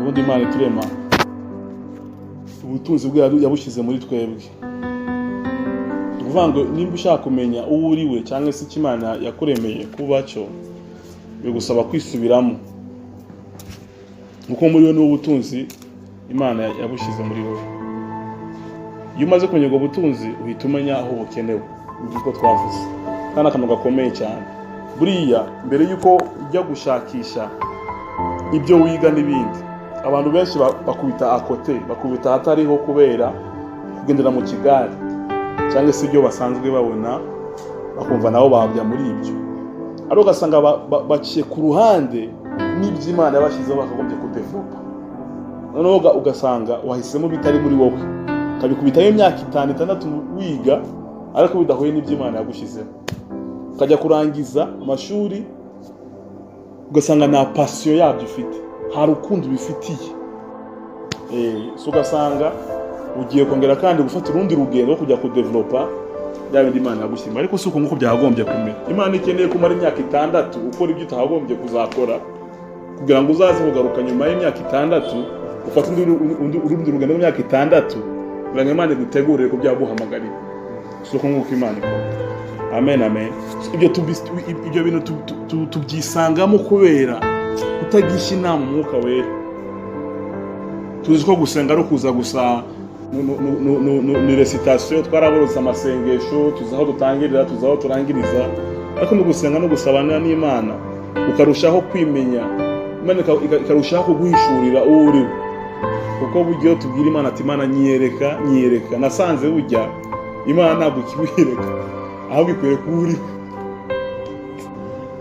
ubundi Imana iturema ubutunzi bwe yabushize muri twebwe. Uvuga ngo nimba ushaka kumenya uwo uriwe cyangwa se Imana yakuremeye kuba cyo, bigusaba kwisubiramo, kuko muri we ni ubutunzi Imana yabushize muri wowe. Iyo umaze kumenya ubwo butunzi uhita umenya aho bukenewe, niko twavuze, kandi akantu gakomeye cyane. Buriya mbere yuko ujya gushakisha ibyo wiga n'ibindi, abantu benshi bakubita akote, bakubita hatariho kubera kugendera mu kigari cyangwa se ibyo basanzwe babona, bakumva nabo babya muri ibyo, ariko ugasanga baciye ku ruhande n'iby'Imana yabashyizeho bakagombye kudevelopa. Noneho ugasanga wahisemo bitari muri wowe, ukabikubitaho imyaka 5-6 wiga, ariko bidahuye n'iby'Imana yagushyizeho. Ukajya kurangiza amashuri ugasanga nta passion yabyo ufite, hari ukundi bifitiye. So ugasanga ugiye kongera kandi gufata urundi rugendo kujya kudevelopa bya bindi Imana yagushyima, ariko si uko nk'uko byagombye kumera. Imana ikeneye kumara imyaka 6 ukora ibyo utagombye kuzakora, kugira ngo uzaze kugaruka nyuma y'imyaka 6 ufata urundi rugendo rw'imyaka 6, kugira ngo Imana igutegurire ku byaguhamagarira. Si uko nk'uko Imana ikora. Amen, amen. Ibyo bintu tubyisangamo kubera kutagisha inama Umwuka Wera. Tuzi ko gusenga ari kuza gusa ni recitation, twaraborotse amasengesho, tuzi aho dutangirira, tuzi aho turangiriza, ariko no gusenga no gusabana n'Imana ukarushaho kwimenya, Imana ikarushaho kuguhishurira uwo uri. Kuko buryo tubwira Imana ati Imana nyereka, nasanze bujya Imana ntabwo ikibireka, aho bikwiriye kuri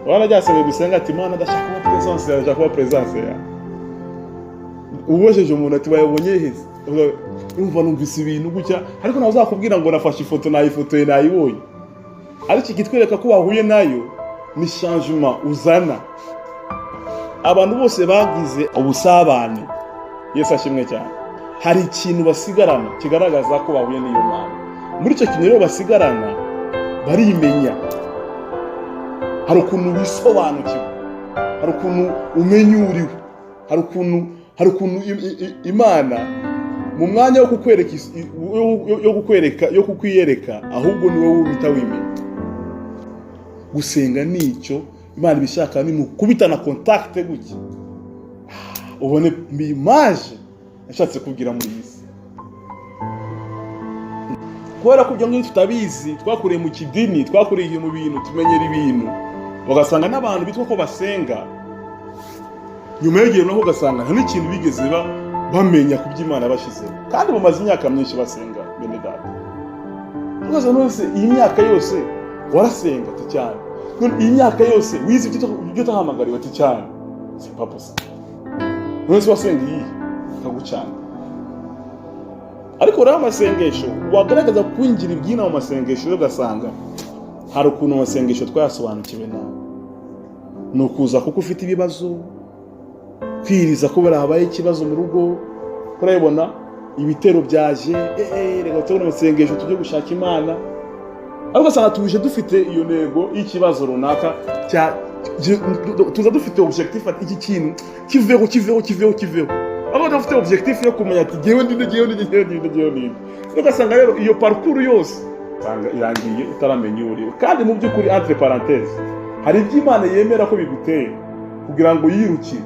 warajyasabye gusenga ati Imana ndashaka kuba presence ya ubosheje umuntu ati bayobonye heza, umva numvise ibintu gutya, ariko nawe uzakubwira ngo nafashe ifoto nayifotoye nayibonye, ariko ikitwereka ko wahuye nayo ni changement uzana. Abantu bose bagize ubusabane, Yesu ashimwe cyane, hari ikintu basigarana kigaragaza ko bahuye n'iyo Mana. Muri icyo kintu rero basigarana barimenya, hari ukuntu wisobanukirwa, hari ukuntu umenya uriwe, hari ukuntu Imana mu mwanya wo kukwiyereka ahubwo ni wowe ubita wimenya. Gusenga nicyo Imana ibishaka, ni mukubitana contact gutya ubone image yashatse kubwira muri isi. Kubera ko ibyo ngibyo tutabizi, twakuriye mu kidini, twakuriye mu bintu tumenyera ibintu, ugasanga n'abantu bitwa ko basenga, nyuma y'igihe naho ugasanga nta n'ikintu bigeze bamenya ku by'Imana bashizeho, kandi bamaze imyaka myinshi basenga. Bene data, ugaza nose iyi myaka yose warasenga ati cyane, none iyi myaka yose wize ibyo utahamagariwe ati cyane, si papa se nose wasenga iyi kagucana. Ariko rero amasengesho wagaragaza kwinjira ibyina mu masengesho, ugasanga hari ukuntu amasengesho twayasobanukiwe nawe, ni ukuza kuko ufite ibibazo, kwiriza kubera habaye ikibazo mu rugo, kurabona ibitero byaje, reka tubone amasengesho tujye gushaka Imana, ariko ugasanga tuje dufite iyo ntego y'ikibazo runaka, tuza dufite objectif ati iki kintu kiveho, abo dufite objectif yo kumenya ati ngewe ndinde. Ugasanga rero iyo parcours yose sanga irangiye utaramenya uriwe, kandi mu by'ukuri entre parenthèses hari iby'Imana yemera ko bigutera kugira ngo yirukire,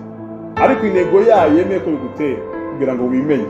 ariko intego yayo yemeye ko bigutera kugira ngo wimenye.